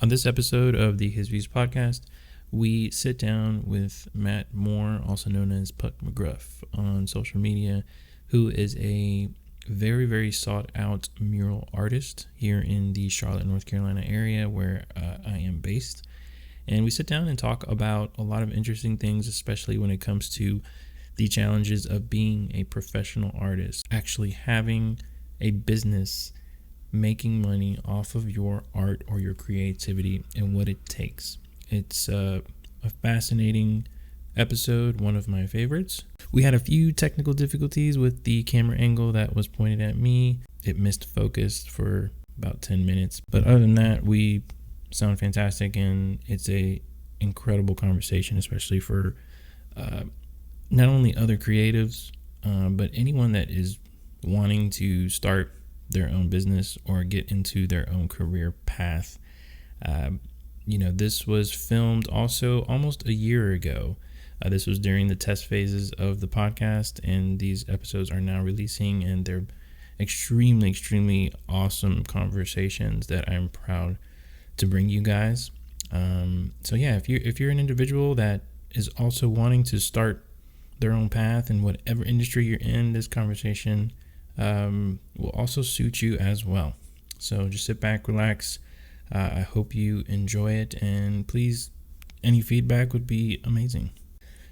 On this episode of the HisViewZ podcast, we sit down with Matt Moore, also known as Puck McGruff on social media, who is a very, very sought out mural artist here in the Charlotte, North Carolina area where I am based. And we sit down and talk about a lot of interesting things, especially when it comes to the challenges of being a professional artist, actually having a business, making money off of your art or your creativity, and what it takes. It's a fascinating episode, one of my favorites. We had a few technical difficulties with the camera angle that was pointed at me. It missed focus for about 10 minutes. But other than that, we sound fantastic, and it's a incredible conversation, especially for not only other creatives, but anyone that is wanting to start their own business or get into their own career path. This was filmed also almost a year ago. This was during the test phases of the podcast, and these episodes are now releasing, and they're extremely, extremely awesome conversations that I'm proud to bring you guys. If you're an individual that is also wanting to start their own path in whatever industry you're in, this conversation will also suit you as well. So just sit back, relax. I hope you enjoy it, and please, any feedback would be amazing.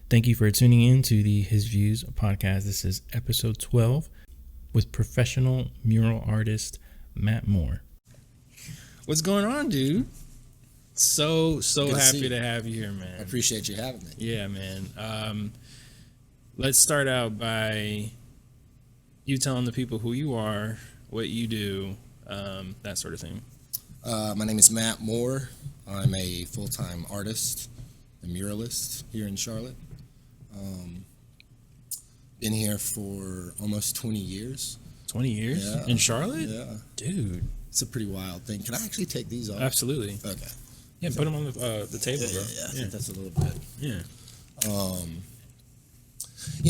Thank you for tuning in to the HisViewZ podcast. This is episode 12 with professional mural artist Matt Moore. What's going on, dude? So happy to have you here, man. I appreciate you having me. Yeah, man. Let's start out by you telling the people who you are, what you do, that sort of thing. My name is Matt Moore. I'm a full-time artist, a muralist here in Charlotte. Been here for almost 20 years. 20 years? Yeah. In Charlotte? Yeah. Dude. It's a pretty wild thing. Can I actually take these off? Absolutely. Okay. Yeah, put them on the table, bro. Yeah, I think that's a little bit. Yeah.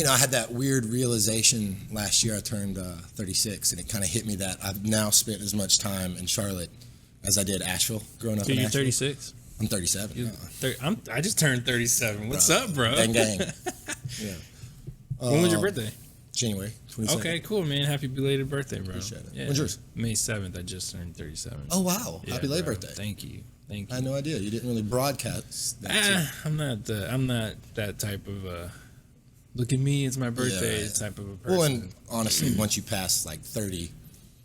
I had that weird realization last year. I turned 36, and it kind of hit me that I've now spent as much time in Charlotte as I did Asheville, growing up in You're Asheville. 36? I'm 37. I just turned 37. What's up, bro? Gang, gang. Yeah. When was your birthday? January 22nd. Okay, cool, man. Happy belated birthday, bro. Appreciate it. Yeah. When's yours? May 7th. I just turned 37. Oh, wow. Yeah, Happy late bro. birthday. Thank you. I had no idea. You didn't really broadcast that. I'm not that type of look at me, it's my birthday type of a person. Well, and honestly, once you pass like 30,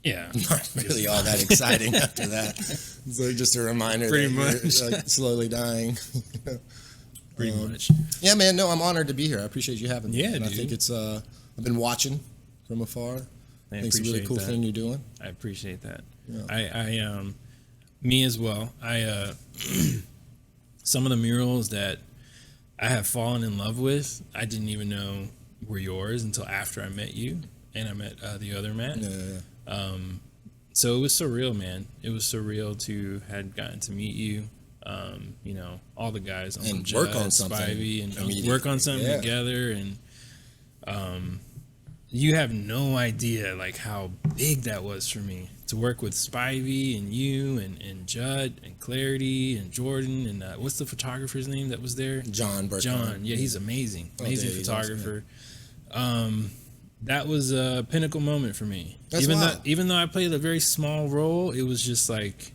yeah, not really all that exciting after that. So just a reminder Pretty that much. you're slowly dying. Pretty much. Yeah, man. No, I'm honored to be here. I appreciate you having me. Yeah, and dude. I think it's. I've been watching from afar. I think it's a really cool thing you're doing. I appreciate that. Yeah. I me as well. Some of the murals that I have fallen in love with, I didn't even know were yours until after I met you and I met the other Matt. Yeah. So it was surreal, man. It was surreal to had gotten to meet you. All the guys on And Judd, work on something Spivey, and immediately. work on something together. And you have no idea like how big that was for me to work with Spivey and you and Judd and Clarity and Jordan and what's the photographer's name that was there? John Burke. John. Yeah, he's amazing. Amazing photographer. Awesome, That was a pinnacle moment for me. That's Even though I played a very small role, it was just like,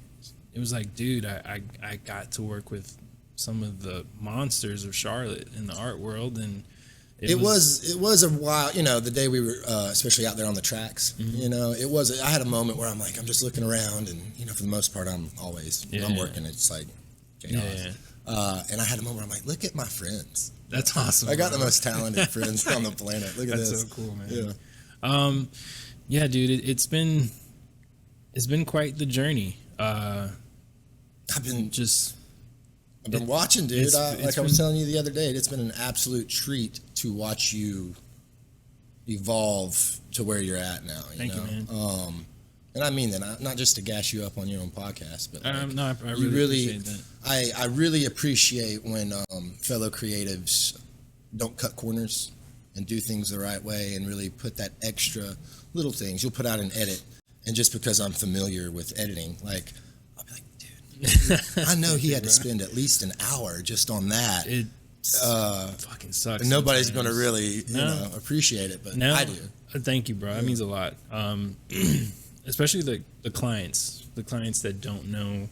dude, I got to work with some of the monsters of Charlotte in the art world, and it was a while. The day we were, especially out there on the tracks. Mm-hmm. I had a moment where I'm like, I'm just looking around, and for the most part, I'm always when I'm working. It's like chaos. And I had a moment where I'm like, look at my friends. That's awesome. I got the most talented friends on the planet. Look at this. That's so cool, man. Yeah. Yeah, dude. It's been quite the journey. I've been watching, dude. I was telling you the other day, it's been an absolute treat to watch you evolve to where you're at now. Thank you, man. And I mean that not just to gas you up on your own podcast, but no, I really appreciate that. I really appreciate when fellow creatives don't cut corners and do things the right way and really put that extra little things. You'll put out an edit, and just because I'm familiar with editing, like I'll be like, dude, I know he had to spend at least an hour just on that. It fucking sucks. Nobody's sometimes. going to really appreciate it, but I do. Thank you, bro. That means a lot. Especially the clients that don't know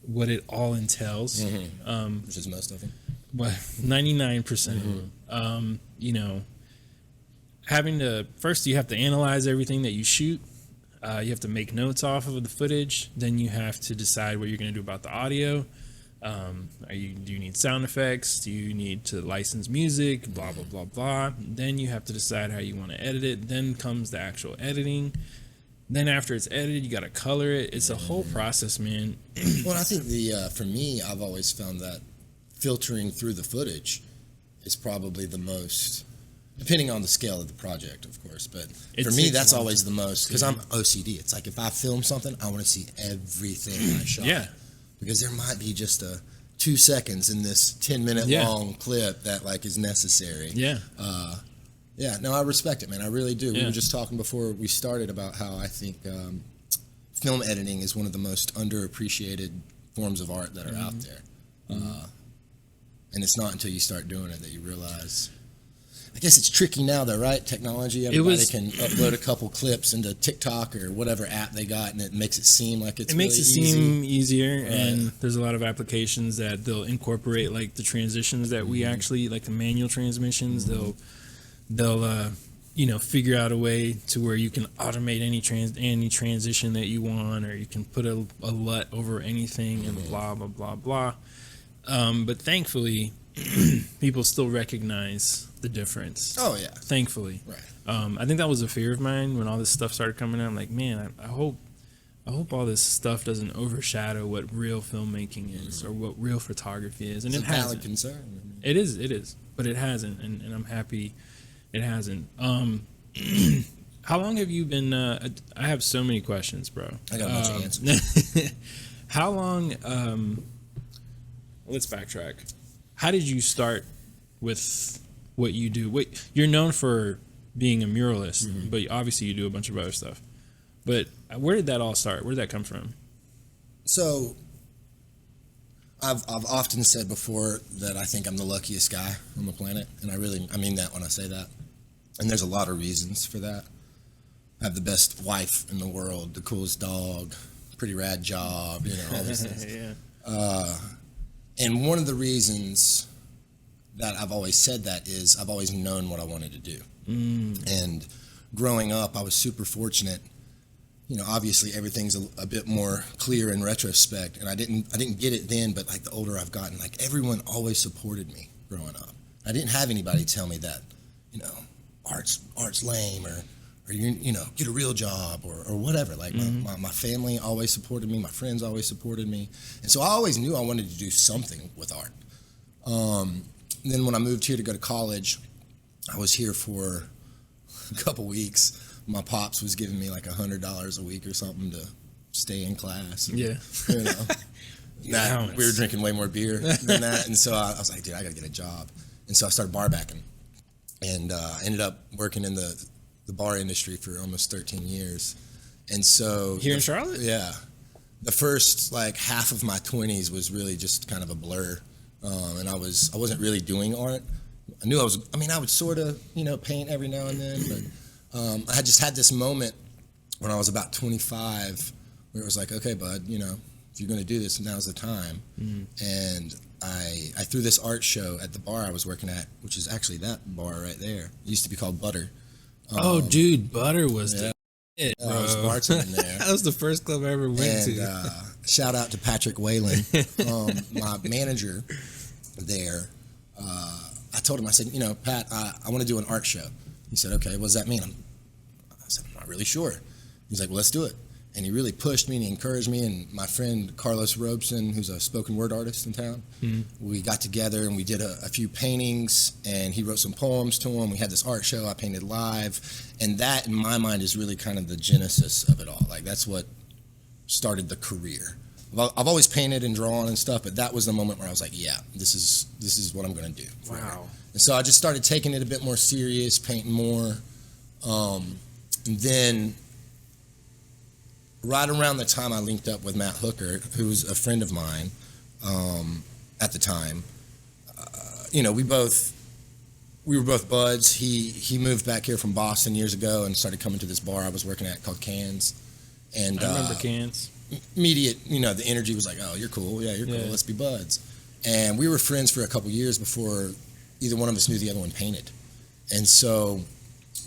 what it all entails. Which is most of them. Well, 99% of them. You know, having to first you have to analyze everything that you shoot. You have to make notes off of the footage. Then you have to decide what you're going to do about the audio. Do you need sound effects? Do you need to license music? Blah, blah, blah, blah. Then you have to decide how you want to edit it. Then comes the actual editing. Then after it's edited, you got to color it. It's a whole process, man. Well, I think for me, I've always found that filtering through the footage is probably the most, depending on the scale of the project, of course. But for me, that's always the most, because I'm OCD. It's like if I film something, I want to see everything I shot. Yeah. Because there might be just 2 seconds in this 10-minute long clip that like is necessary. Yeah. Yeah, no, I respect it, man. I really do. Yeah. We were just talking before we started about how I think film editing is one of the most underappreciated forms of art that are out there. And it's not until you start doing it that you realize. I guess it's tricky now, though, right? Technology, everybody can upload a couple clips into TikTok or whatever app they got, and it makes it seem like it's really easy. Seem easier, right. And there's a lot of applications that they'll incorporate, like the transitions that we actually, like the manual transmissions. They'll figure out a way to where you can automate any transition that you want, or you can put a LUT over anything and blah blah blah blah. But thankfully, people still recognize the difference. Oh yeah, thankfully. Right. I think that was a fear of mine when all this stuff started coming out. I'm like, man, I hope all this stuff doesn't overshadow what real filmmaking is or what real photography is. And it's it a valid hasn't. concern. It is, but it hasn't, and I'm happy it hasn't. How long have you been? I have so many questions, bro. I got a bunch of answers. How long? Let's backtrack. How did you start with what you do? You're known for being a muralist, but obviously you do a bunch of other stuff. But where did that all start? Where did that come from? So, I've often said before that I think I'm the luckiest guy on the planet, and I mean that when I say that. And there's a lot of reasons for that. I have the best wife in the world, the coolest dog, pretty rad job, all these things. Yeah. And one of the reasons that I've always said that is I've always known what I wanted to do. And growing up, I was super fortunate. Obviously everything's a bit more clear in retrospect, and I didn't get it then, but like the older I've gotten, like everyone always supported me growing up. I didn't have anybody tell me that, art's lame or you get a real job or whatever. Like my family always supported me, my friends always supported me, and so I always knew I wanted to do something with art. Then when I moved here to go to college, I was here for a couple weeks. My pops was giving me like $100 a week or something to stay in class. And, Yeah. We were drinking way more beer than that, and so I was like, dude, I gotta get a job. And so I started bar backing, and ended up working in the bar industry for almost 13 years. And so Here in Charlotte? Yeah. The first like half of my 20s was really just kind of a blur. And I wasn't really doing art. I would sort of, paint every now and then, but I had just had this moment when I was about 25 where it was like, okay, bud, if you're going to do this, now's the time. And I threw this art show at the bar I was working at, which is actually that bar right there. It used to be called Butter. Oh, dude, Butter was the shit, bro. I was bartending there. That was the first club I ever went to. Shout out to Patrick Whalen, my manager there. I told him, I said, Pat, I want to do an art show. He said, okay, what does that mean? I said, I'm not really sure. He's like, well, let's do it. And he really pushed me and he encouraged me. And my friend Carlos Robeson, who's a spoken word artist in town, we got together and we did a few paintings, and he wrote some poems to him. We had this art show I painted live. And that, in my mind, is really kind of the genesis of it all. Like, that's what started the career. I've always painted and drawn and stuff, but that was the moment where I was like, yeah, this is what I'm going to do. Forever. Wow. And so I just started taking it a bit more serious, painting more. And then right around the time I linked up with Matt Hooker, who was a friend of mine at the time, we were both buds. He moved back here from Boston years ago and started coming to this bar I was working at called Cans. And I remember Cans. Immediate, the energy was like, oh, you're cool. Yeah, you're cool. Let's be buds. And we were friends for a couple years before either one of us knew the other one painted. And so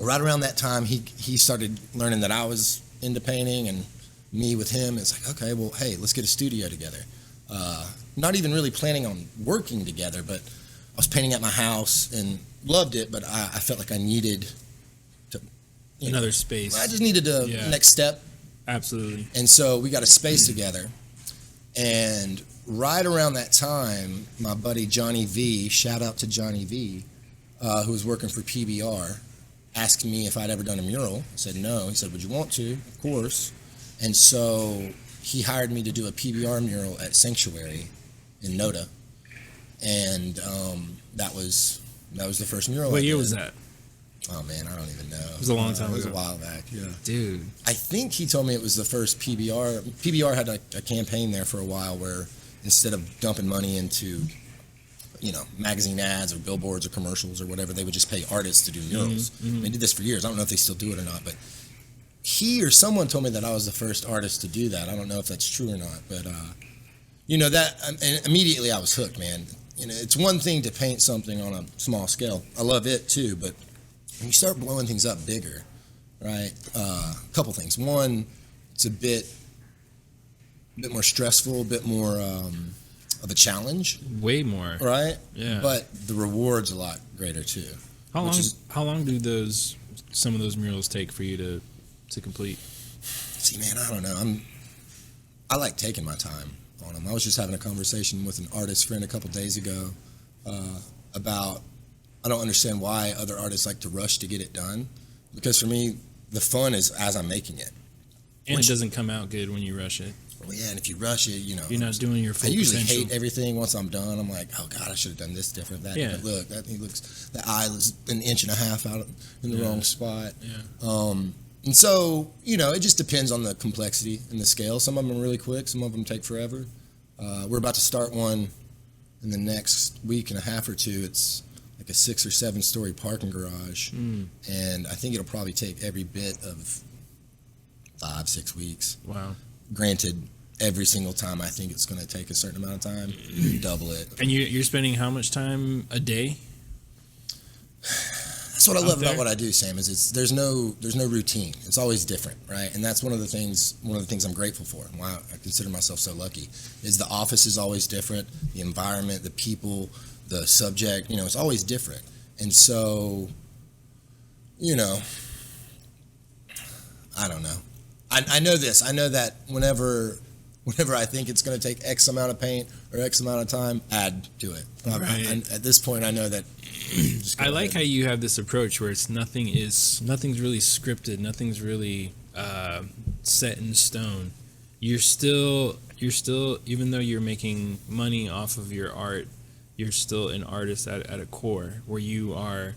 right around that time, he started learning that I was into painting, and me with him. It's like, okay, well, hey, let's get a studio together. Not even really planning on working together, but I was painting at my house and loved it, but I felt like I needed to another space. I just needed a next step. Absolutely. And so we got a space together, and right around that time, my buddy Johnny V, shout out to Johnny V, who was working for PBR, asked me if I'd ever done a mural. I said no. He said, would you want to? Of course. And so he hired me to do a PBR mural at Sanctuary in Noda. And that was the first mural. What year was that? Oh man, I don't even know. It was a long time ago. It was a while back. Yeah, dude. I think he told me it was the first PBR. PBR had a campaign there for a while where instead of dumping money into, magazine ads or billboards or commercials or whatever, they would just pay artists to do murals. They did this for years. I don't know if they still do it or not, but he or someone told me that I was the first artist to do that. I don't know if that's true or not, but and immediately I was hooked, man. It's one thing to paint something on a small scale. I love it too, but when you start blowing things up bigger, right? A couple things. One, it's a bit more stressful, a bit more of a challenge. Way more. Right? Yeah. But the reward's a lot greater too. How long do some of those murals take for you to complete? See, man, I don't know. I like taking my time on them. I was just having a conversation with an artist friend a couple days ago about I don't understand why other artists like to rush to get it done, because for me the fun is as I'm making it. And it doesn't come out good when you rush it. Well, yeah, and if you rush it, you're not doing your full I usually potential. hate everything once I'm done. I'm like, oh God, I should have done this different, that different. Look, that eye was an inch and a half out in the wrong spot. Yeah. And so, it just depends on the complexity and the scale. Some of them are really quick, some of them take forever. We're about to start one in the next week and a half or two. It's like a 6 or 7 story parking garage, and I think it'll probably take every bit of 5-6 weeks. Wow. Granted, every single time I think it's going to take a certain amount of time, double it. And you're spending how much time a day? That's what I love about what I do, Sam. Is there's no routine. It's always different, right? And that's one of the things I'm grateful for, and why I consider myself so lucky. Is the office is always different, the environment, the people, the subject. It's always different, and so, I don't know. I know this. I know that whenever I think it's going to take X amount of paint or X amount of time, add to it. Right. At this point, I know that. I like how you have this approach where nothing's really scripted, nothing's really set in stone. You're still, even though you're making money off of your art, you're still an artist at a core, where you are,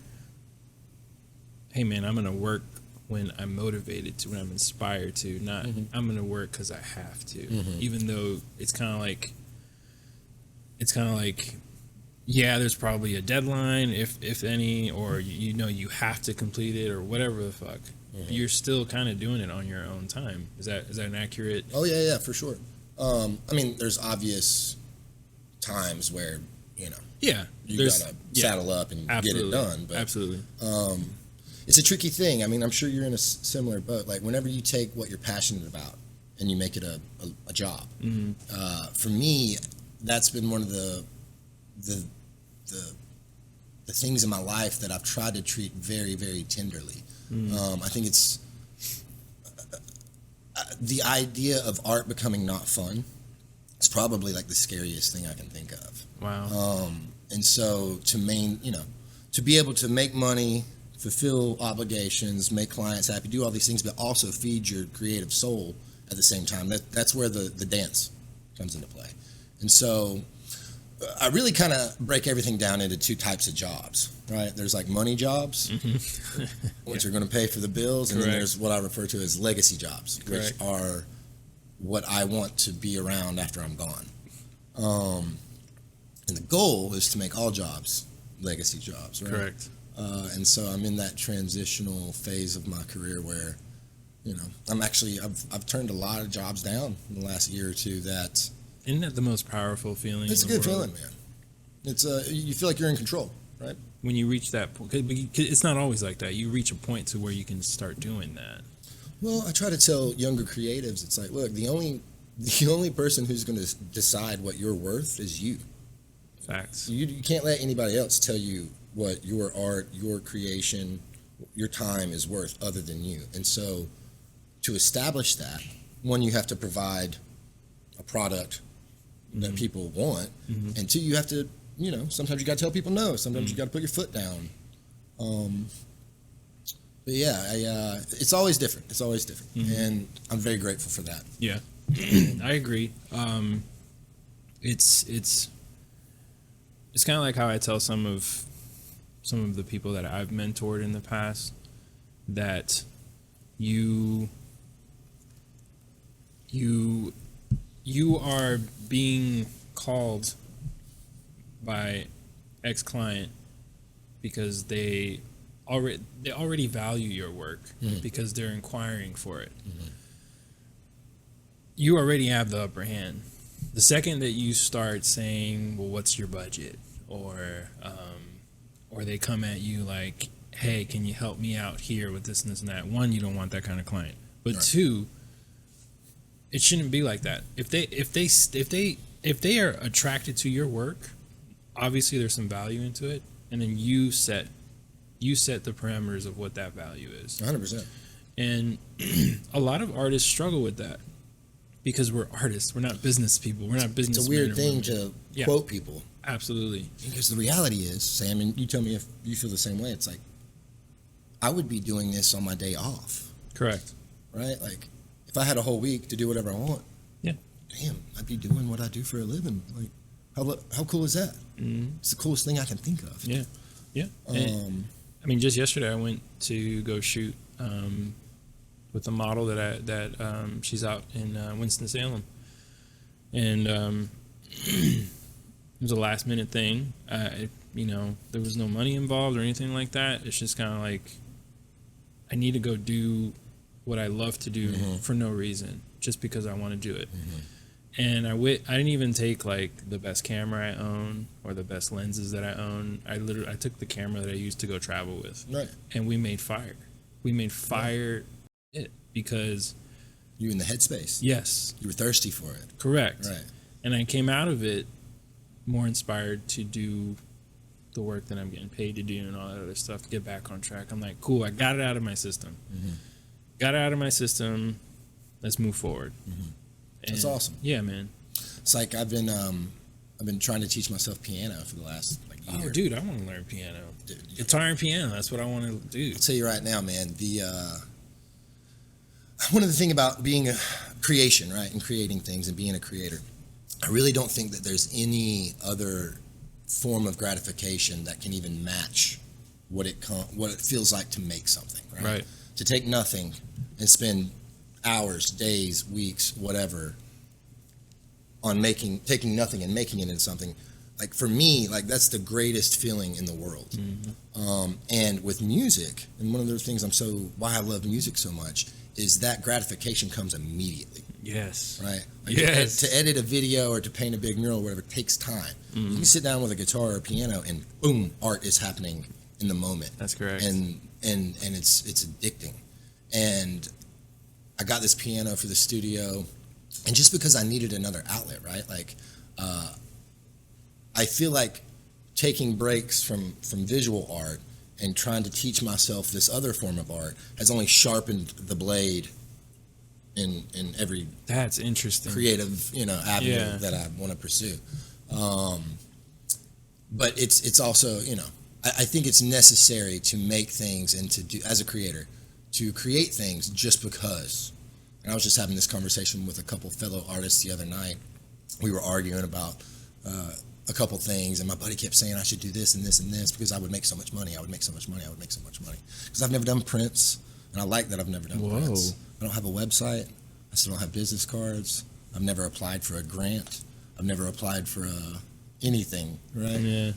hey man, I'm gonna work when I'm motivated to, when I'm inspired to, not I'm gonna work because I have to. Even though it's kind of like, yeah, there's probably a deadline, if any, or you have to complete it or whatever the fuck. You're still kind of doing it on your own time. Is that an accurate? Oh yeah, for sure. There's obvious times where you gotta saddle up and get it done. But, absolutely. It's a tricky thing. I'm sure you're in a similar boat. Like whenever you take what you're passionate about and you make it a job. For me, that's been one of the things in my life that I've tried to treat very, very tenderly. I think it's the idea of art becoming not fun. It's probably like the scariest thing I can think of. Wow. And so to be able to make money, fulfill obligations, make clients happy, do all these things, but also feed your creative soul at the same time. That's where the dance comes into play. And so I really kind of break everything down into 2 types of jobs, right? There's like money jobs, which are going to pay for the bills, and then there's what I refer to as legacy jobs, which are what I want to be around after I'm gone. And the goal is to make all jobs legacy jobs, right? Correct. And so I'm in that transitional phase of my career where, I've turned a lot of jobs down in the last year or two. Isn't that the most powerful feeling? It's a good feeling, man. It's you feel like you're in control, right? When you reach that point, it's not always like that. You reach a point to where you can start doing that. Well, I try to tell younger creatives, it's like, look, the only person who's going to decide what you're worth is you. Facts. You can't let anybody else tell you what your art, your creation, your time is worth other than you. And so to establish that, one, you have to provide a product that people want, and two, you have to, sometimes you got to tell people no, sometimes you got to put your foot down. But yeah, it's always different. It's always different, and I'm very grateful for that. Yeah, I agree. It's kind of like how I tell some of the people that I've mentored in the past that you are being called by X client because they already value your work because they're inquiring for it. You already have the upper hand. The second that you start saying, well, what's your budget? Or they come at you like, hey, can you help me out here with this and this and that? One, you don't want that kind of client. But right. Two, it shouldn't be like that. If they are attracted to your work, obviously there's some value into it, and then you set the parameters of what that value is. 100%. And a lot of artists struggle with that because we're artists. We're not business people. We're not business. It's a weird thing to quote people. Absolutely. Because the reality is, Sam, and you tell me if you feel the same way, it's like, I would be doing this on my day off. Correct. Right? Like, if I had a whole week to do whatever I want, damn, I'd be doing what I do for a living. Like, how cool is that? It's the coolest thing I can think of. Yeah. Yeah. I mean, just yesterday I went to go shoot with a model that she's out in Winston-Salem. And it was a last minute thing. There was no money involved or anything like that. It's just kind of like, I need to go do what I love to do for no reason, just because I want to do it. And I didn't even take like the best camera I own or the best lenses that I own. I took the camera that I used to go travel with. Right. And we made fire. It because you in the headspace. Yes. You were thirsty for it. Correct. Right. And I came out of it more inspired to do the work that I'm getting paid to do and all that other stuff to get back on track. I'm like, cool, I got it out of my system. Got it out of my system. Let's move forward. That's awesome. Yeah, man. It's like I've been trying to teach myself piano for the last year. Oh, dude, I want to learn piano. Guitar and piano, that's what I want to do. I'll tell you right now, man, one of the things about being a creation, right, and creating things and being a creator, I really don't think that there's any other form of gratification that can even match what it feels like to make something, right? To take nothing and spend hours, days, weeks, whatever, on taking nothing and making it into something. Like, for me, like, that's the greatest feeling in the world. And with music, and one of the things why I love music so much is that gratification comes immediately. Yes. Right? Like, to edit a video or to paint a big mural or whatever takes time. You can sit down with a guitar or a piano and boom, art is happening in the moment. That's correct. And it's addicting. And I got this piano for the studio, and just because I needed another outlet, right? Like, I feel like taking breaks from visual art and trying to teach myself this other form of art has only sharpened the blade in every that's interesting creative avenue that I want to pursue. But it's also I think it's necessary to make things and to do, as a creator, to create things just because. And I was just having this conversation with a couple fellow artists the other night. We were arguing about a couple things, and my buddy kept saying I should do this and this and this because I would make so much money. Because I've never done prints, and I like that I've never done prints. I don't have a website. I still don't have business cards. I've never applied for a grant. I've never applied for anything, right? Yeah.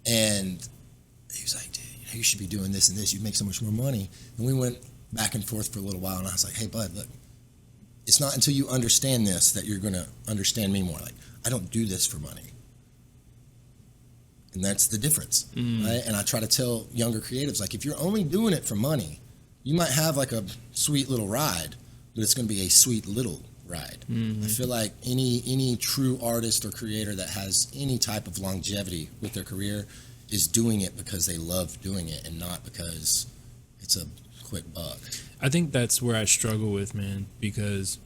And he was like, dude, you should be doing this and this. You'd make so much more money. And we went back and forth for a little while, and I was like, hey, bud, look, it's not until you understand this that you're going to understand me more. Like, I don't do this for money. And that's the difference, right? And I try to tell younger creatives, like, if you're only doing it for money, you might have like a sweet little ride, but it's going to be a sweet little ride. I feel like any true artist or creator that has any type of longevity with their career is doing it because they love doing it and not because it's a quick buck. I think that's where I struggle with, man, because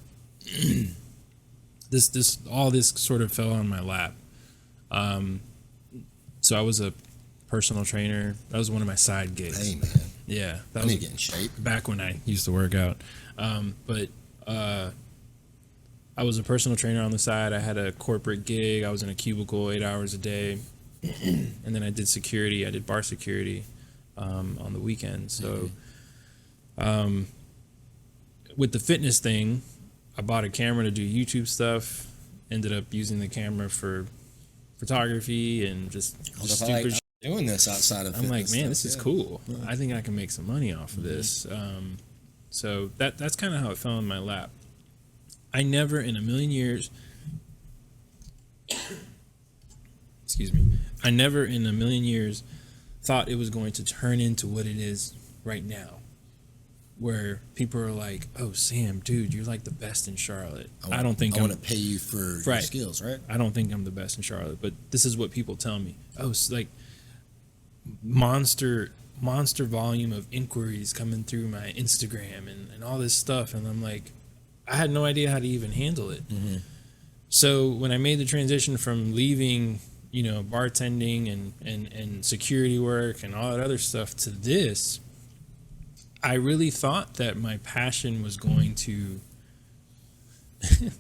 all this sort of fell on my lap. So I was a personal trainer. That was one of my side gigs. Hey, man. Yeah. I need to get in shape. Back when I used to work out. But I was a personal trainer on the side. I had a corporate gig. I was in a cubicle 8 hours a day. And then I did security. I did bar security on the weekends. So with the fitness thing, I bought a camera to do YouTube stuff. Ended up using the camera for photography and just stupid shit. Doing this outside of I'm like, man, stuff, this is cool. I think I can make some money off of this. So that's kind of how it fell in my lap. I never in a million years excuse me, I never in a million years thought it was going to turn into what it is right now, where people are like, oh, Sam, dude, you're like the best in Charlotte. I want to pay you for your skills, right? I don't think I'm the best in Charlotte, but this is what people tell me. Oh, it's like monster volume of inquiries coming through my Instagram and all this stuff. And I'm like, I had no idea how to even handle it. So when I made the transition from leaving, bartending and security work and all that other stuff to this, I really thought that my passion was going to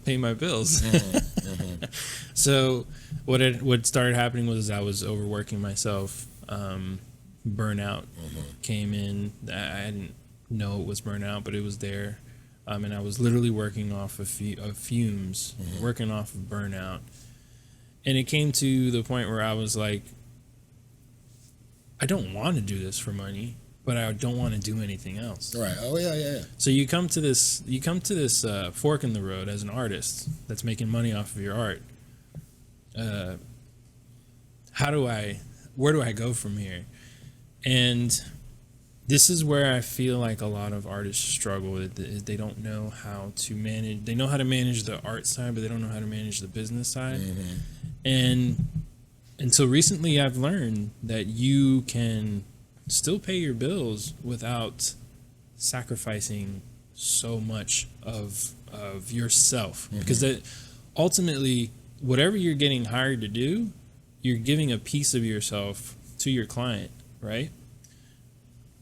pay my bills. So what started happening was I was overworking myself. Burnout came in. I didn't know it was burnout, but it was there. And I was literally working off of fumes, working off of burnout. And it came to the point where I was like, I don't want to do this for money, but I don't want to do anything else. Right. Oh yeah. So you come to this fork in the road as an artist that's making money off of your art. Where do I go from here? And this is where I feel like a lot of artists struggle. They don't know how to manage. They know how to manage the art side, but they don't know how to manage the business side. And until recently, I've learned that you can still pay your bills without sacrificing so much of yourself. Because that ultimately, whatever you're getting hired to do, you're giving a piece of yourself to your client, right?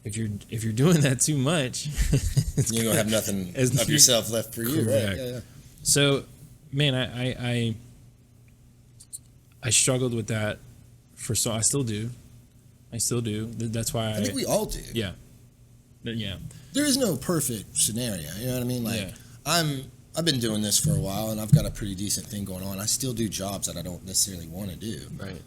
If you're doing that too much, you're gonna have nothing of yourself left for you, right? Yeah. So, man, I struggled with that I still do. That's why I think we all do. Yeah. There is no perfect scenario. You know what I mean? Like I've been doing this for a while, and I've got a pretty decent thing going on. I still do jobs that I don't necessarily want to do. Right.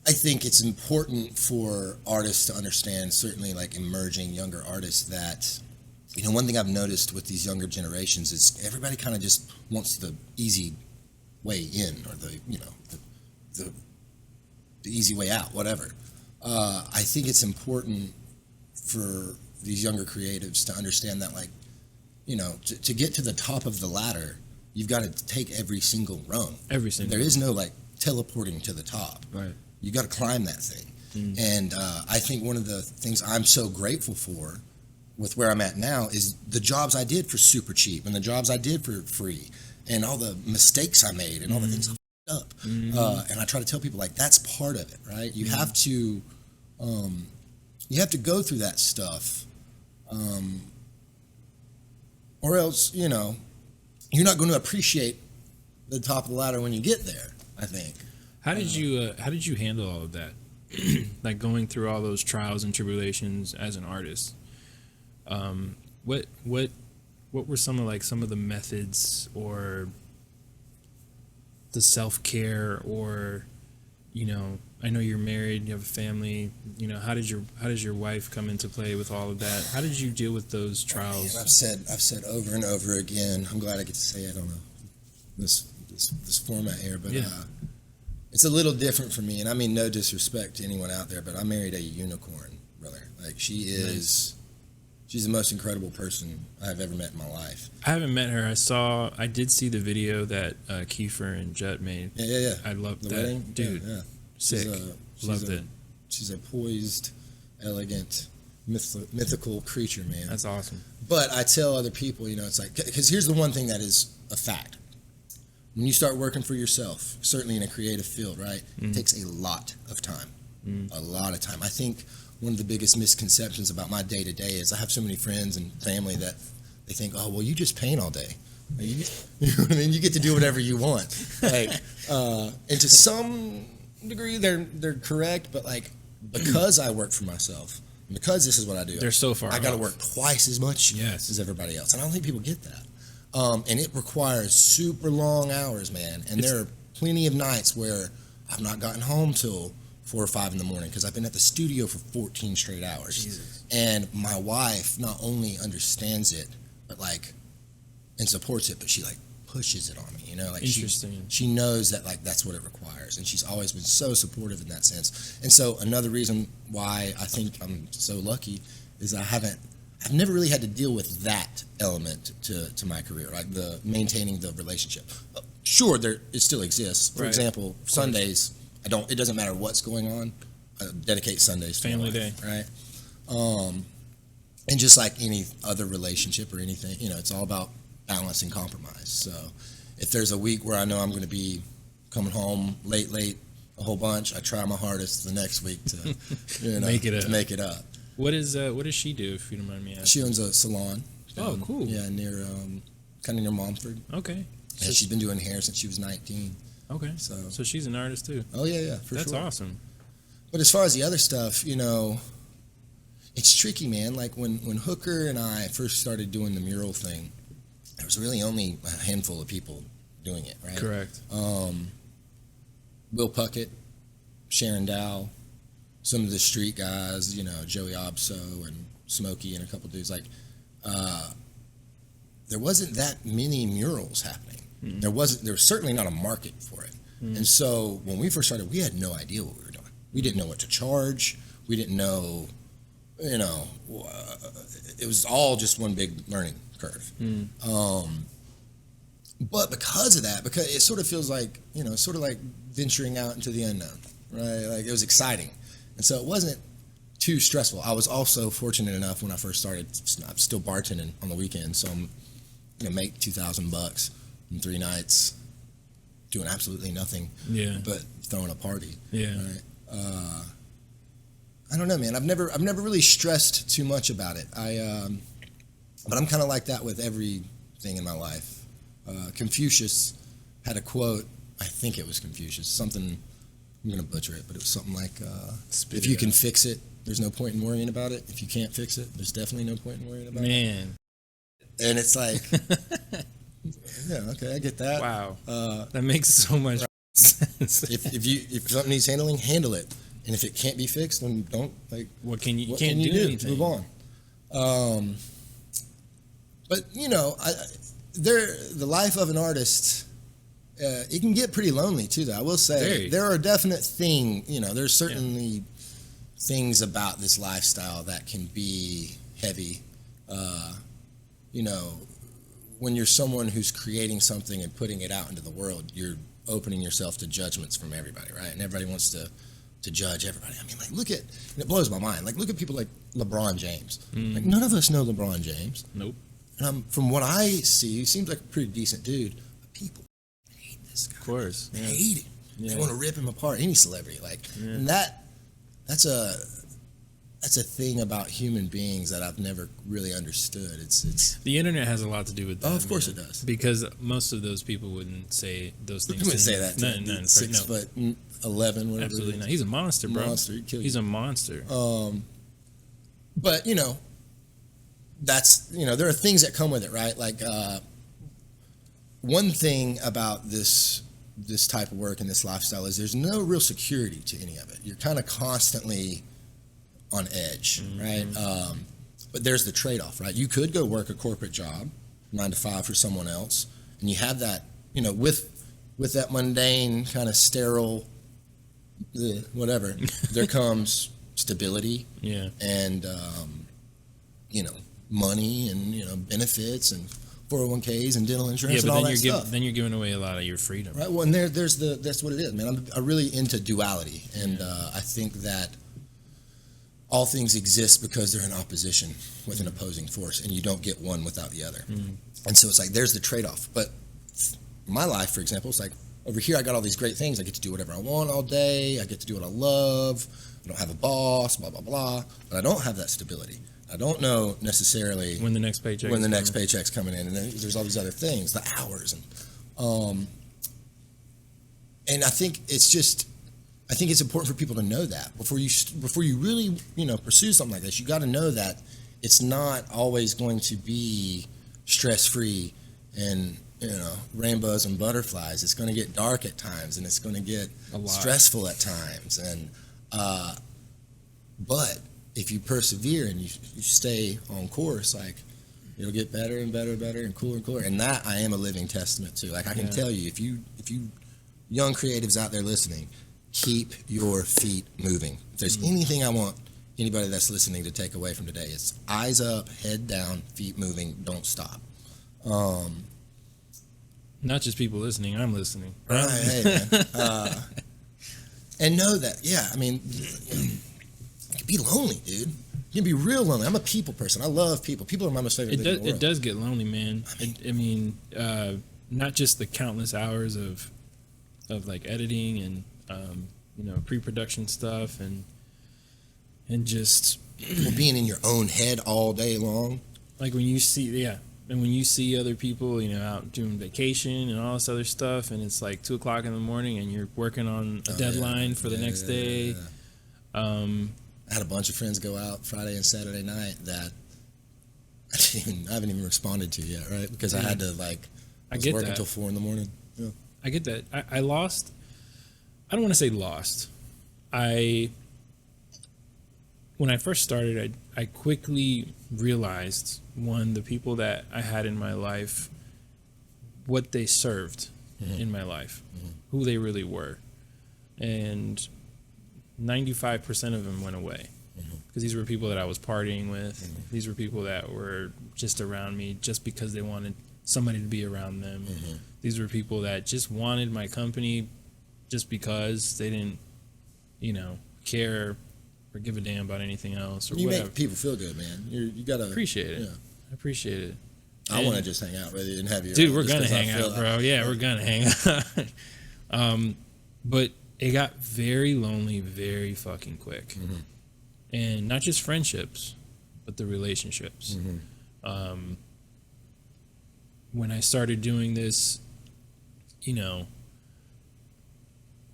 I think it's important for artists to understand, certainly like emerging younger artists, that, one thing I've noticed with these younger generations is everybody kind of just wants the easy way in, or the easy way out, whatever. I think it's important for these younger creatives to understand that, like, to get to the top of the ladder, you've got to take every single rung. There is no like teleporting to the top. Right. You got to climb that thing. And I think one of the things I'm so grateful for with where I'm at now is the jobs I did for super cheap and the jobs I did for free and all the mistakes I made and all the things I fucked up. And I try to tell people, like, that's part of it, right? You have to go through that stuff, or else, you're not going to appreciate the top of the ladder when you get there, I think. How did you handle all of that? Like going through all those trials and tribulations as an artist. What what were some of the methods or the self-care, or, I know you're married, you have a family, how did your wife come into play with all of that? How did you deal with those trials? I've said over and over again, I'm glad I get to say it on this format here, but it's a little different for me, and I mean no disrespect to anyone out there, but I married a unicorn, brother. Like, she is nice. She's the most incredible person I've ever met in my life. I haven't met her. I did see the video that Kiefer and Jet made. Yeah. I loved the that. wedding? Dude. Yeah. Sick. Loved it. She's a poised, elegant, mythical creature, man. That's awesome. But I tell other people, it's like, because here's the one thing that is a fact. When you start working for yourself, certainly in a creative field, right, it takes a lot of time. A lot of time. I think one of the biggest misconceptions about my day-to-day is I have so many friends and family that they think, oh, well, you just paint all day. You know what I mean? You get to do whatever you want. And to some degree, they're correct, but because I work for myself, because this is what I do, they're so far. I got to work twice as much as everybody else, and I don't think people get that. And it requires super long hours, man. And there are plenty of nights where I've not gotten home till 4 or 5 in the morning because I've been at the studio for 14 straight hours. Jesus. And my wife not only understands it, but and supports it, but she pushes it on me, Interesting. She knows that that's what it requires, and she's always been so supportive in that sense. And so another reason why I think I'm so lucky is I've never really had to deal with that element to my career, the maintaining the relationship. Sure, it still exists. For example, Sundays, it doesn't matter what's going on, I dedicate Sundays to family my wife, day, right? And just like any other relationship or anything, it's all about balance and compromise. So if there's a week where I know I'm going to be coming home late a whole bunch, I try my hardest the next week to make it up. What does she do, if you don't mind me asking? She owns a salon. Oh, cool. Yeah, near kind of near Montford. Okay. And she's been doing hair since she was 19. Okay. So she's an artist too. Oh yeah, for sure. That's awesome. But as far as the other stuff, it's tricky, man. Like when Hooker and I first started doing the mural thing, there was really only a handful of people doing it, right? Correct. Will Puckett, Sharon Dow, some of the street guys, Joey Obso and Smokey and a couple dudes, there wasn't that many murals happening. Mm-hmm. There was certainly not a market for it. Mm-hmm. And so when we first started, we had no idea what we were doing. We didn't know what to charge. We didn't know, it was all just one big learning curve. Mm-hmm. But because of that, because it sort of feels like, sort of like venturing out into the unknown, right? It was exciting. And so it wasn't too stressful. I was also fortunate enough when I first started, I'm still bartending on the weekends, so I'm going to make $2,000 in 3 nights doing absolutely nothing but throwing a party. Yeah. Right? I don't know, man. I've never really stressed too much about it. But I'm kind of like that with everything in my life. Confucius had a quote, I think it was Confucius, something, I'm going to butcher it, but it was something like, if you can fix it, there's no point in worrying about it. If you can't fix it, there's definitely no point in worrying about it. Man. And it's like, yeah, okay, I get that. Wow. That makes so much sense. If something needs handling, handle it. And if it can't be fixed, then don't, what can you do? Anything. Move on. But, the life of an artist, it can get pretty lonely too, though. I will say there are definite there's certainly things about this lifestyle that can be heavy. When you're someone who's creating something and putting it out into the world, you're opening yourself to judgments from everybody, right? And everybody wants to judge everybody. I mean, look at, and it blows my mind. Look at people like LeBron James. None of us know LeBron James. Nope. And from what I see, he seems like a pretty decent dude. But people hate this guy. Of course. They hate him. Yeah. They want to rip him apart. Any celebrity, and that's a thing about human beings that I've never really understood. It's the internet has a lot to do with that. Oh, of course it does. Because most of those people wouldn't say those things. You wouldn't say that. None. 6'11", whatever. Absolutely not. He's a monster, bro. Monster. He'd kill you. He's a monster. But that's, there are things that come with it, right? Like, one thing about this type of work and this lifestyle is there's no real security to any of it. You're kind of constantly on edge, right? But there's the trade-off, right? You could go work a corporate job, 9 to 5 for someone else, and you have that, with that mundane kind of sterile, whatever, there comes stability, and money and benefits and 401ks and dental insurance and all that stuff. Then you're giving away a lot of your freedom. Right. Well, and that's what it is, man. I'm really into duality, and I think that all things exist because they're in opposition with an opposing force, and you don't get one without the other. And so it's like there's the trade-off. But my life, for example, it's like over here I got all these great things. I get to do whatever I want all day. I get to do what I love. I don't have a boss, blah, blah, blah. But I don't have that stability. I don't know necessarily when the next paycheck's coming in, and then there's all these other things, the hours, and I think it's important for people to know that before you really pursue something like this. You got to know that it's not always going to be stress free and rainbows and butterflies. It's going to get dark at times, and it's going to get stressful at times, and but if you persevere and you stay on course, like it'll get better and better and better and cooler and cooler. And that I am a living testament to. Like I can tell you, if you young creatives out there listening, keep your feet moving. If there's anything I want anybody that's listening to take away from today, it's eyes up, head down, feet moving, don't stop. Not just people listening, I'm listening. Right, hey, man. And know that, I mean, you can be lonely, dude. You can be real lonely. I'm a people person. I love people. People are my most favorite thing in the world. It does get lonely, man. I mean, not just the countless hours of like editing and pre-production stuff and just being in your own head all day long. Like when you see and when you see other people out doing vacation and all this other stuff, and it's like 2:00 in the morning and you're working on a deadline for the next day. I had a bunch of friends go out Friday and Saturday night that I haven't even responded to yet, right? Because I had to work until 4 in the morning. Yeah. I get that. I lost. I don't want to say lost. When I first started, I quickly realized, one, the people that I had in my life, what they served in my life, who they really were. And 95% of them went away because these were people that I was partying with. These were people that were just around me just because they wanted somebody to be around them. These were people that just wanted my company just because they didn't, care or give a damn about anything else or you whatever. Make people feel good, man. You gotta appreciate it. Yeah. I appreciate it. I want to just hang out with you and have you. Dude, we're gonna hang out, bro. Yeah, we're gonna hang out. But it got very lonely very fucking quick. And not just friendships, but the relationships. When I started doing this,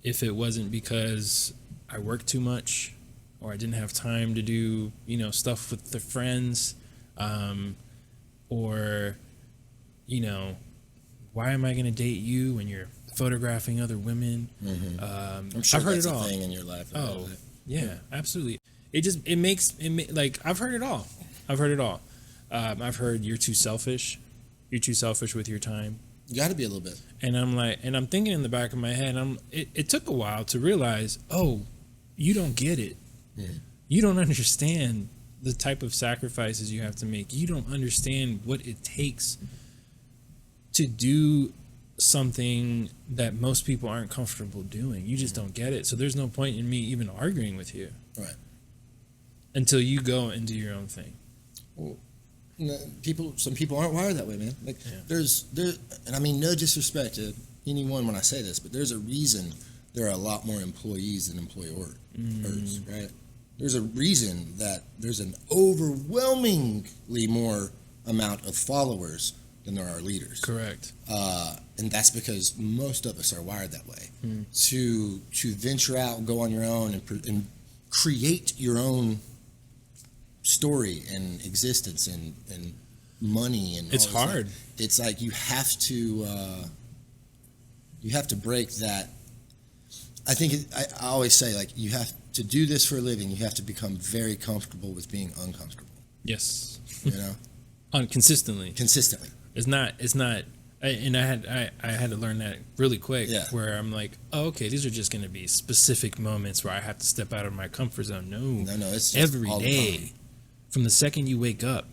if it wasn't because I worked too much or I didn't have time to do, stuff with the friends, or, why am I going to date you when you're photographing other women? I'm sure I've heard that's it all. a thing in your life. Oh, yeah, absolutely. It makes I've heard it all. I've heard you're too selfish. You're too selfish with your time. You got to be a little bit. And I'm thinking in the back of my head, it took a while to realize, oh, you don't get it. You don't understand the type of sacrifices you have to make. You don't understand what it takes to do something that most people aren't comfortable doing. You just don't get it. So there's no point in me even arguing with you. Right. Until until you go and do your own thing. Well, some people aren't wired that way, man. Like and I mean no disrespect to anyone when I say this, but there's a reason there are a lot more employees than employers, right? There's a reason that there's an overwhelmingly more amount of followers than there are leaders. Correct. And that's because most of us are wired that way. To venture out and go on your own and create your own story and existence and money and it's all this hard. stuff. It's like you have to break that. I think I always say, like, you have to do this for a living. You have to become very comfortable with being uncomfortable. Yes. Consistently. It's not. And I had to learn that really quick. Yeah. Where I'm like, oh, okay, these are just going to be specific moments where I have to step out of my comfort zone. No, it's just every all the day, time. from the second you wake up.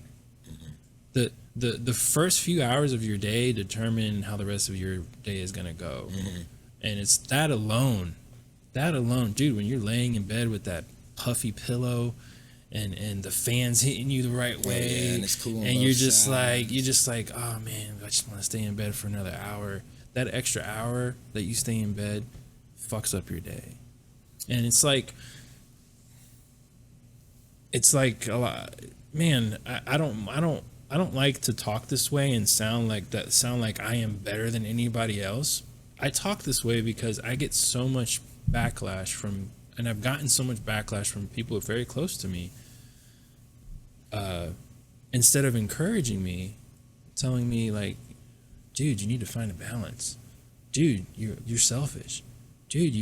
The first few hours of your day determine how the rest of your day is going to go. And it's that alone, dude, when you're laying in bed with that puffy pillow and the fans hitting you the right way, and it's cool, and you're just like, oh man, I just want to stay in bed for another hour. That extra hour that you stay in bed fucks up your day. And it's like a lot, man, I don't like to talk this way and sound like I am better than anybody else. I talk this way because I get so much backlash and I've gotten so much backlash from people very close to me. Instead of encouraging me, telling me like, dude, you need to find a balance. Dude, you're selfish. Dude,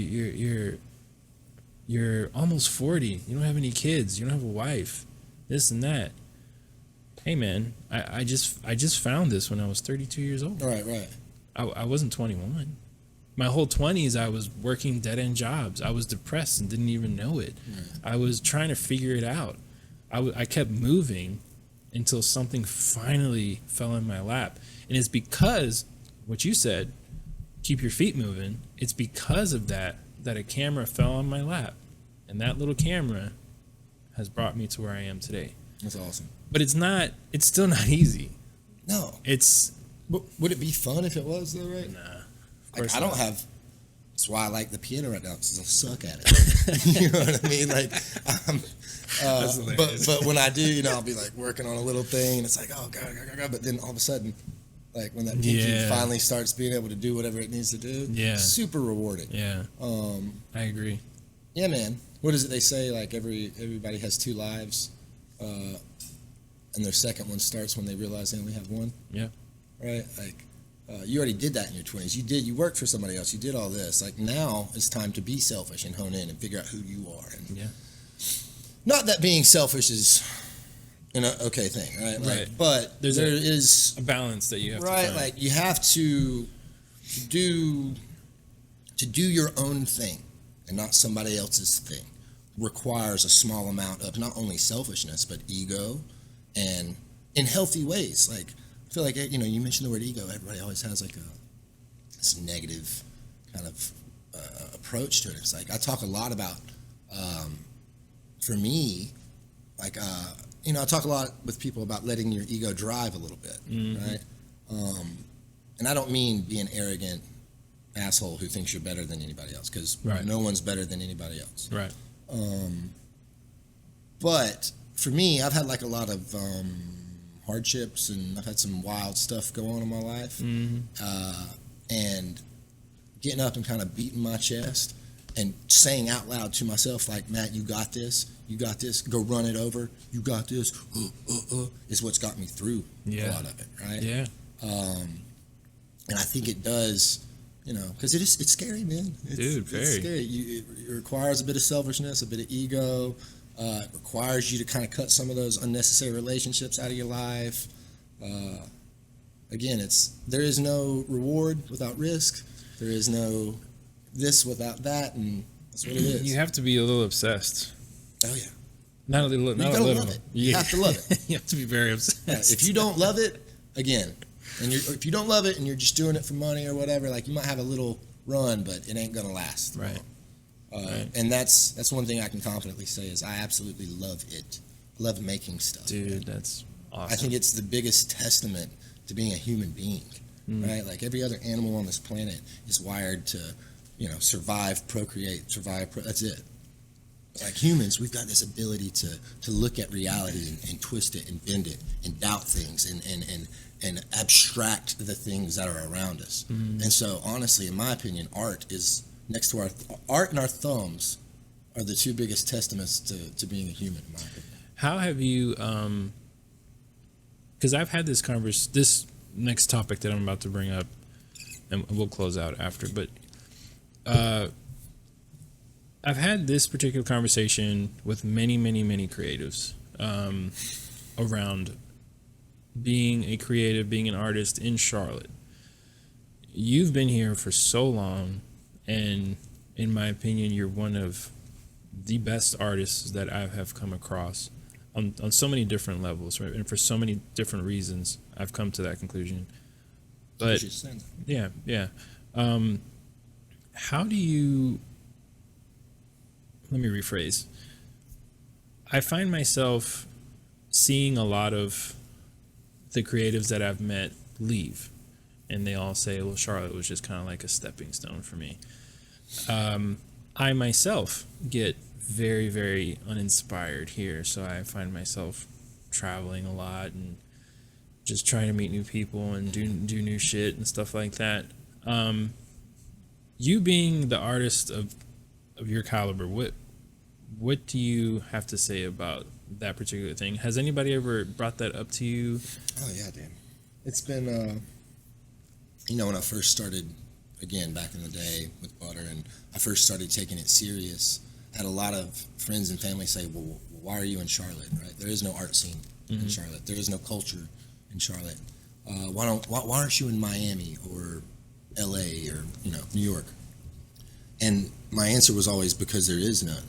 you're almost 40. You don't have any kids. You don't have a wife. This and that. Hey man, I just found this when I was 32 years old. Right. I wasn't 21. My whole 20s, I was working dead-end jobs. I was depressed and didn't even know it. I was trying to figure it out. I kept moving until something finally fell in my lap. And it's because, what you said, keep your feet moving, it's because of that a camera fell on my lap. And that little camera has brought me to where I am today. That's awesome. But it's still not easy. No. Would it be fun if it was, though, right? Nah. Like, I don't have. That's why I like the piano right now, because I suck at it. You know what I mean? Like, but when I do, I'll be like working on a little thing, and it's like, oh god. But then all of a sudden, like when that pinky finally starts being able to do whatever it needs to do, super rewarding. Yeah. I agree. Yeah, man. What is it they say? Like everybody has two lives, and their second one starts when they realize they only have one. Yeah. Right. Like. You already did that in your 20s. You worked for somebody else. You did all this. Like, now it's time to be selfish and hone in and figure out who you are. And not that being selfish is an okay thing, right? Like, but there is a balance that you have to find. Like, you have to do your own thing and not somebody else's thing. Requires a small amount of not only selfishness but ego, and in healthy ways. Like, I feel like, you mentioned the word ego. Everybody always has like this negative kind of approach to it. It's like, I talk a lot about, for me, like, I talk a lot with people about letting your ego drive a little bit, right? And I don't mean be an arrogant asshole who thinks you're better than anybody else, because no one's better than anybody else. Right. But for me, I've had like a lot of hardships, and I've had some wild stuff go on in my life, and getting up and kind of beating my chest and saying out loud to myself, like, Matt, you got this, go run it over, you got this, is what's got me through a lot of it, right? Yeah. And I think it does, because it's scary, man. It's scary. It requires a bit of selfishness, a bit of ego. It requires you to kind of cut some of those unnecessary relationships out of your life. Again, there is no reward without risk. There is no this without that, and that's what it is. You have to be a little obsessed. Oh yeah. Not a little. You gotta love it. You have to love it. You have to be very obsessed. Yeah, if you don't love it, again, if you don't love it and you're just doing it for money or whatever, like, you might have a little run, but it ain't gonna last. Right. And that's one thing I can confidently say is I absolutely love it. Love making stuff. Dude, that's awesome. I think it's the biggest testament to being a human being, right? Like, every other animal on this planet is wired to, survive, procreate, that's it. Like, humans, we've got this ability to look at reality and twist it and bend it and doubt things and abstract the things that are around us. And so, honestly, in my opinion, art is next to art and our thumbs are the two biggest testaments to being a human, in my opinion. How have you? Because I've had this next topic that I'm about to bring up, and we'll close out after. But I've had this particular conversation with many creatives around being a creative, being an artist in Charlotte. You've been here for so long, and in my opinion, you're one of the best artists that I have come across on so many different levels, right? And for so many different reasons, I've come to that conclusion. But yeah. How do you? Let me rephrase. I find myself seeing a lot of the creatives that I've met leave, and they all say, well, Charlotte was just kind of like a stepping stone for me. I myself get very uninspired here, so I find myself traveling a lot and just trying to meet new people and do new shit and stuff like that. You being the artist of your caliber, what do you have to say about that particular thing? Has anybody ever brought that up to you? Oh yeah, Dan. It's been when I first started, again back in the day with Butter, and I first started taking it serious, I had a lot of friends and family say, well, why are you in Charlotte, right? There is no art scene in Charlotte. There is no culture in Charlotte. Why aren't you in Miami or LA or New York? And my answer was always, because there is none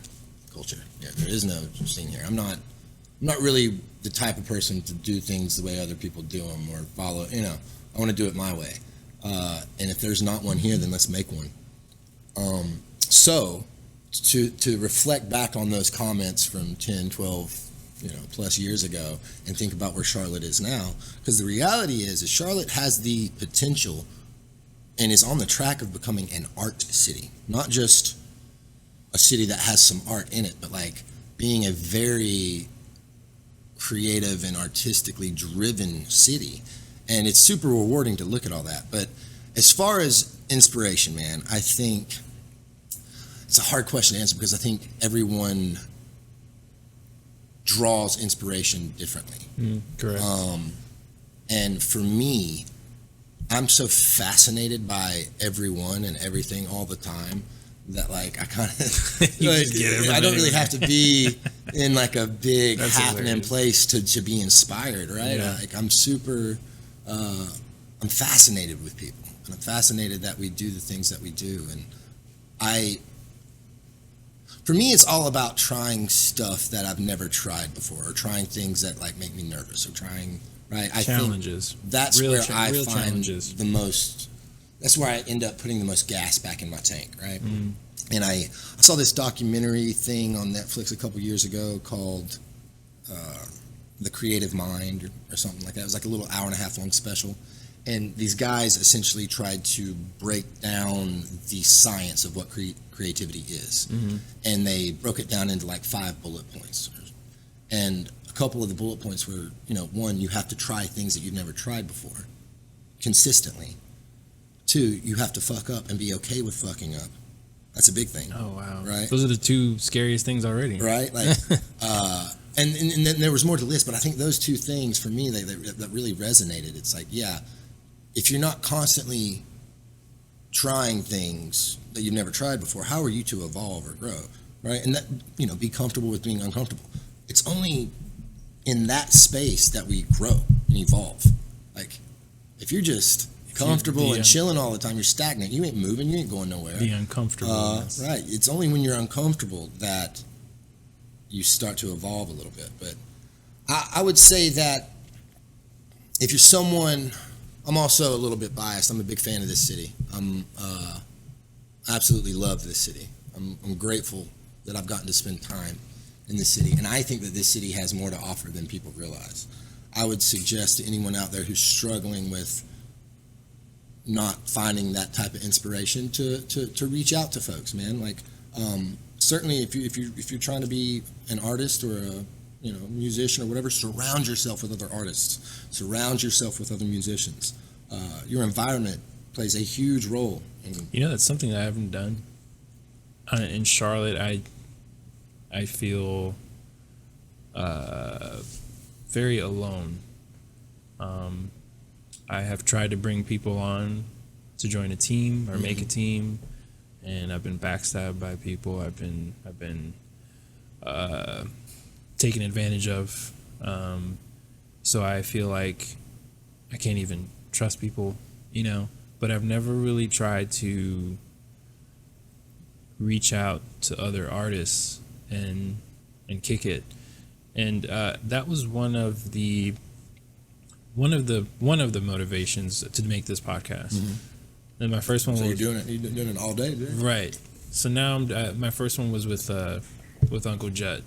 culture. Yeah, there is no scene here. I'm not really the type of person to do things the way other people do them or follow. I want to do it my way. And if there's not one here, then let's make one. So to reflect back on those comments from 10, 12, plus years ago, and think about where Charlotte is now, because the reality is Charlotte has the potential and is on the track of becoming an art city, not just a city that has some art in it, but like being a very creative and artistically driven city. And it's super rewarding to look at all that. But as far as inspiration, man, I think it's a hard question to answer, because I think everyone draws inspiration differently. Correct. And for me, I'm so fascinated by everyone and everything all the time that like I kind of I don't really have to be in like a big happening place to be inspired, right? Yeah. Like I'm super I'm fascinated with people, and I'm fascinated that we do the things that we do. And for me, it's all about trying stuff that I've never tried before, or trying things that like make me nervous, or trying challenges. I think that's where I find the most. That's where I end up putting the most gas back in my tank, right? And I saw this documentary thing on Netflix a couple years ago called The Creative Mind or something like that. It was like a little hour-and-a-half long special. And these guys essentially tried to break down the science of what creativity is. And they broke it down into like 5 bullet points. And a couple of the bullet points were, one, you have to try things that you've never tried before consistently. 2, you have to fuck up and be okay with fucking up. That's a big thing. Oh, wow. Right? Those are the 2 scariest things already. Right? Like, and then there was more to the list, but I think those 2 things for me, that really resonated. It's like, yeah, if you're not constantly trying things that you've never tried before, how are you to evolve or grow? Right? And that, be comfortable with being uncomfortable. It's only in that space that we grow and evolve. Like, if you're just comfortable and chilling all the time, you're stagnant. You ain't moving. You ain't going nowhere. Be uncomfortable. Right. It's only when you're uncomfortable that you start to evolve a little bit. But I would say that if you're someone, I'm also a little bit biased. I'm a big fan of this city. I absolutely love this city. I'm grateful that I've gotten to spend time in this city, and I think that this city has more to offer than people realize. I would suggest to anyone out there who's struggling with not finding that type of inspiration to reach out to folks, man. Like, certainly if you're trying to be an artist or a musician or whatever, surround yourself with other artists, surround yourself with other musicians. Your environment plays a huge role. That's something that I haven't done in Charlotte. I feel very alone. I have tried to bring people on to join a team or make a team, and I've been backstabbed by people. I've been taken advantage of. So I feel like I can't even trust people, you know. But I've never really tried to reach out to other artists and kick it. And that was one of the motivations to make this podcast. And my first one So was you're doing it all day, dude? right. So now my first one was with Uncle Judd,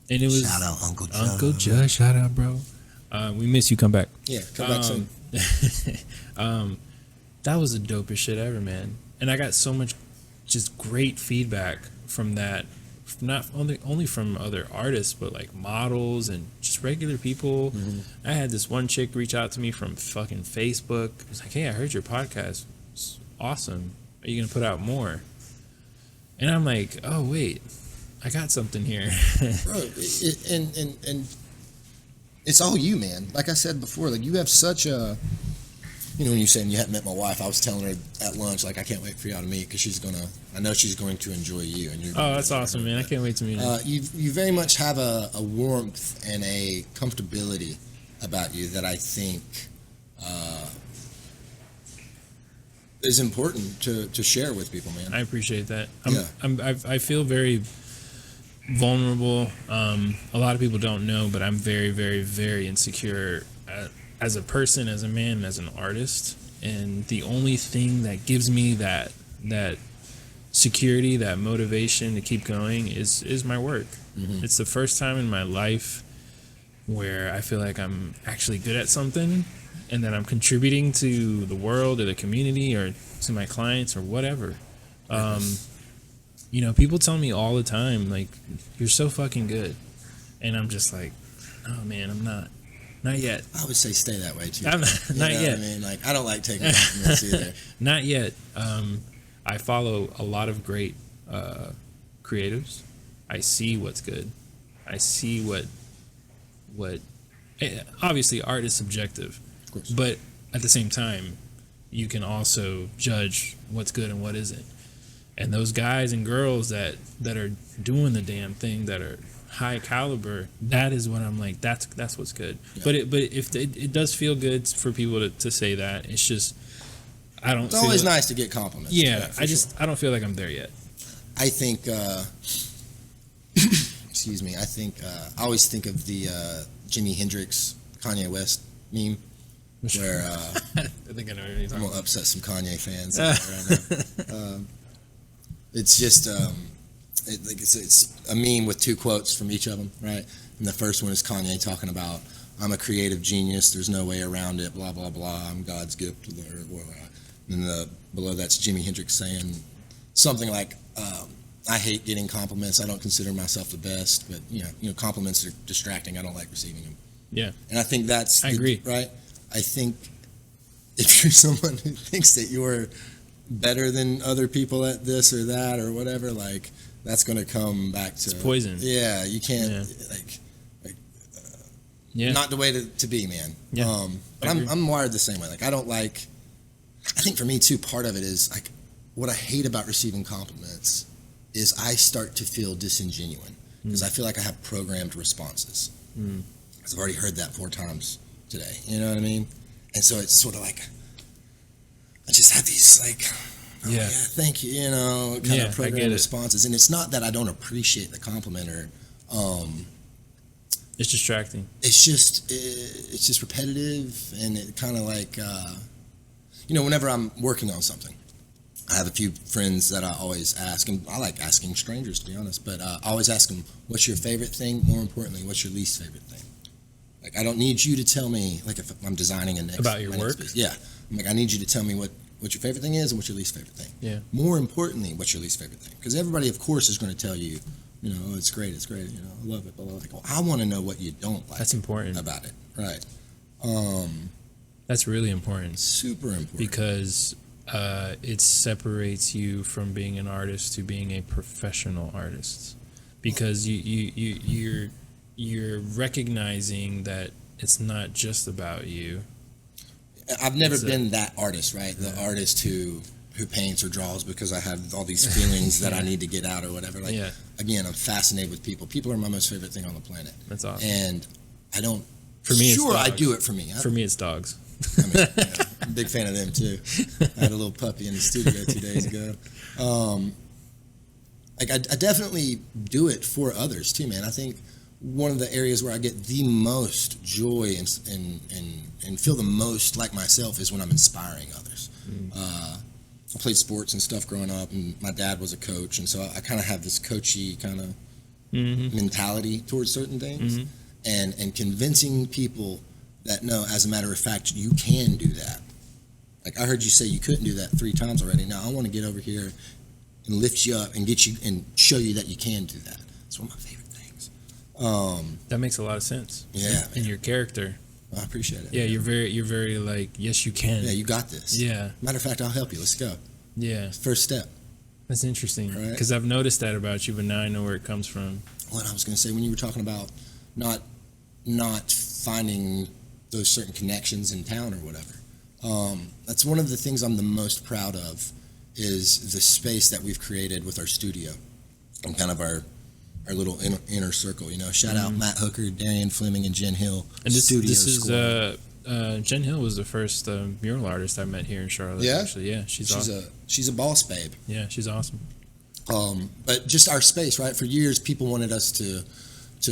and it was Shout out Uncle Judd. Uncle Judd, shout out, bro. We miss you. Come back. Yeah, come back soon. That was the dopest shit ever, man. And I got so much just great feedback from that, not only from other artists, but like models and just regular people. I had this one chick reach out to me from fucking Facebook. It was like, hey, I heard your podcast. It's awesome. Are you gonna put out more? And I'm like, oh wait, I got something here. Bro, and it's all you, man. Like I said before, like you have such a, when you're saying you hadn't met my wife, I was telling her at lunch, like, I can't wait for y'all to meet because I know she's going to enjoy you. And you're that's awesome, man. I can't wait to meet her. You very much have a warmth and a comfortability about you that I think is important to share with people, man. I appreciate that. Yeah. I feel very vulnerable. A lot of people don't know, but I'm very, very, very insecure as a person, as a man, as an artist. And the only thing that gives me that security, that motivation to keep going is my work. It's the first time in my life where I feel like I'm actually good at something and that I'm contributing to the world or the community or to my clients or whatever. People tell me all the time, like, you're so fucking good. And I'm just like, oh man, I'm not yet. I would say stay that way too. I'm not yet. I mean, like, I don't like taking compliments either. Not yet. I follow a lot of great creatives. I see what's good. I see what obviously art is subjective, Of course. but at the same time, you can also judge what's good and what isn't. And those guys and girls that are doing the damn thing, that are high caliber, that is what I'm like, that's what's good. Yeah. But if it does feel good for people to say that. It's just it's always nice to get compliments. Yeah, I don't feel like I'm there yet. I think excuse me, I always think of the Jimi Hendrix Kanye West meme where I think I know what you're talking I'm gonna upset some Kanye fans right now. It's just it's a meme with two quotes from each of them, right? And the first one is Kanye talking about, I'm a creative genius, there's no way around it, blah, blah, blah, I'm God's gift to the earth. And below that's Jimi Hendrix saying something like, I hate getting compliments, I don't consider myself the best, but compliments are distracting, I don't like receiving them. Yeah. And I think I agree. Right? I think if you're someone who thinks that you're better than other people at this or that or whatever, like, that's going to come back to... It's poison. Yeah, you can't, not the way to be, man. Yeah. But I'm wired the same way. Like, I think for me, too, part of it is, like, what I hate about receiving compliments is I start to feel disingenuous because I feel like I have programmed responses. Because I've already heard that 4 times today. You know what I mean? And so it's sort of like, I just have these, like, yeah, thank you, kind of programmed responses. And it's not that I don't appreciate the compliment or, it's distracting. It's just repetitive, and it kind of like, whenever I'm working on something, I have a few friends that I always ask, and I like asking strangers, to be honest, but I always ask them, what's your favorite thing? More importantly, what's your least favorite thing? Like, I don't need you to tell me, like, if I'm designing about your work? Yeah. I'm like, I need you to tell me what your favorite thing is and what's your least favorite thing. Yeah. More importantly, what's your least favorite thing? Because everybody, of course, is going to tell you, it's great, I love it, but like, well, I want to know what you don't like. That's important about it, right? That's really important. Super important. Because it separates you from being an artist to being a professional artist. Because you're you're recognizing that it's not just about you. I've never been that artist, right? The artist who paints or draws because I have all these feelings that I need to get out or whatever. Like, again, I'm fascinated with people. People are my most favorite thing on the planet. That's awesome. And I don't. For me, sure, it's dogs. I do it for me. For me, it's dogs. I mean, I'm a big fan of them too. I had a little puppy in the studio 2 days ago. Like I definitely do it for others too, man. I think one of the areas where I get the most joy and feel the most like myself is when I'm inspiring others. I played sports and stuff growing up, and my dad was a coach, and so I kind of have this coachy kind of mentality towards certain things, and convincing people that no, as a matter of fact, you can do that. Like I heard you say you couldn't do that 3 times already. Now I want to get over here and lift you up and get you and show you that you can do that. It's one of my favorite things. That makes a lot of sense. Yeah, in your character. I appreciate it. Yeah, you're very like, yes, you can. Yeah, you got this. Yeah. Matter of fact, I'll help you. Let's go. Yeah. First step. That's interesting because right? I've noticed that about you, but now I know where it comes from. What I was going to say when you were talking about not finding those certain connections in town or whatever. That's one of the things I'm the most proud of is the space that we've created with our studio and kind of our little inner circle. You know, shout out Matt Hooker, Darian Fleming, and Jen Hill. And this is Jen Hill was the first mural artist I met here in Charlotte. Yeah, actually, yeah, she's awesome. She's a boss babe. Yeah, she's awesome. But just our space, right? For years, people wanted us to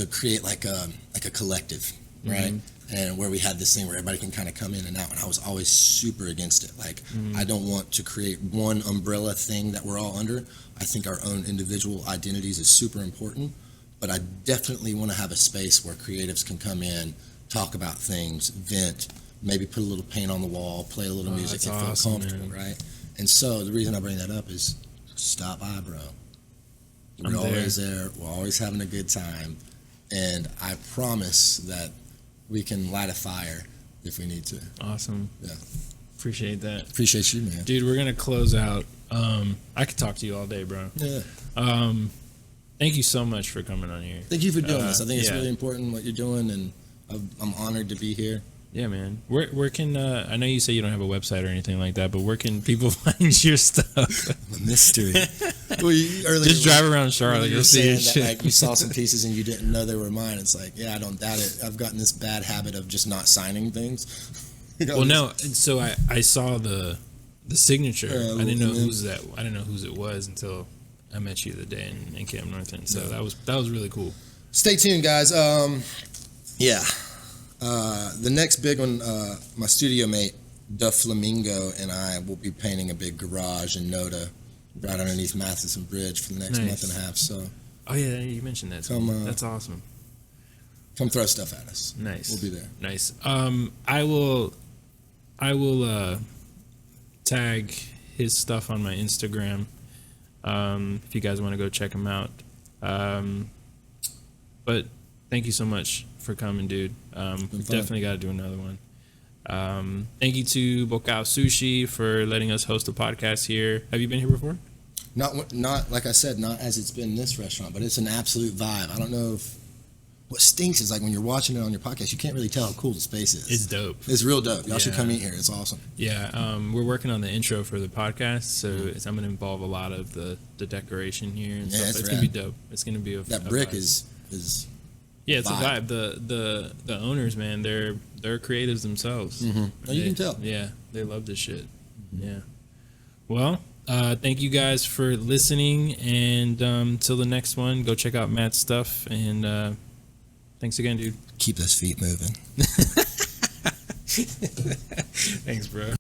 create like a collective, right? And where we had this thing where everybody can kind of come in and out, and I was always super against it. Like, I don't want to create one umbrella thing that we're all under. I think our own individual identities is super important, but I definitely want to have a space where creatives can come in, talk about things, vent, maybe put a little paint on the wall, play a little music, and feel comfortable, right? And so the reason I bring that up is stop by, bro. We're always there. We're always having a good time, and I promise that we can light a fire if we need to. Awesome. Yeah. Appreciate that. Appreciate you, man. Dude, we're going to close out. I could talk to you all day, bro. Yeah. Thank you so much for coming on here. Thank you for doing this. I think it's really important what you're doing, and I'm honored to be here. Yeah, man. Where can I know you say you don't have a website or anything like that, but where can people find your stuff? A mystery. Well, earlier, just drive around Charlotte. You'll see it. That, like, you saw some pieces and you didn't know they were mine. It's like, yeah, I don't doubt it. I've gotten this bad habit of just not signing things. Well, no. So I saw the signature. I didn't know whose that. I didn't know whose it was until I met you the day in Camp Northern. So that was really cool. Stay tuned, guys. Yeah. The next big one, my studio mate, Da Flamingo, and I will be painting a big garage in Noda right underneath Matheson Bridge for the next month and a half. So, oh yeah, you mentioned that. That's awesome. Come throw stuff at us. Nice. We'll be there. Nice. I will tag his stuff on my Instagram. If you guys want to go check him out. But thank you so much for coming, dude. We've definitely got to do another one. Thank you to Bokao Sushi for letting us host a podcast here. Have you been here before? Not like I said, not as it's been this restaurant, but it's an absolute vibe. I don't know if what stinks is like when you're watching it on your podcast, you can't really tell how cool the space is. It's dope. It's real dope. Y'all should come eat here. It's awesome. Yeah, we're working on the intro for the podcast, so I'm going to involve a lot of the decoration here and stuff. It's going to be dope. It's going to be that brick vibe. is yeah, it's a vibe. The owners, man, they're creatives themselves. You can tell. Yeah, they love this shit. Yeah. Well, thank you guys for listening, and till the next one, go check out Matt's stuff, and thanks again, dude. Keep those feet moving. Thanks, bro.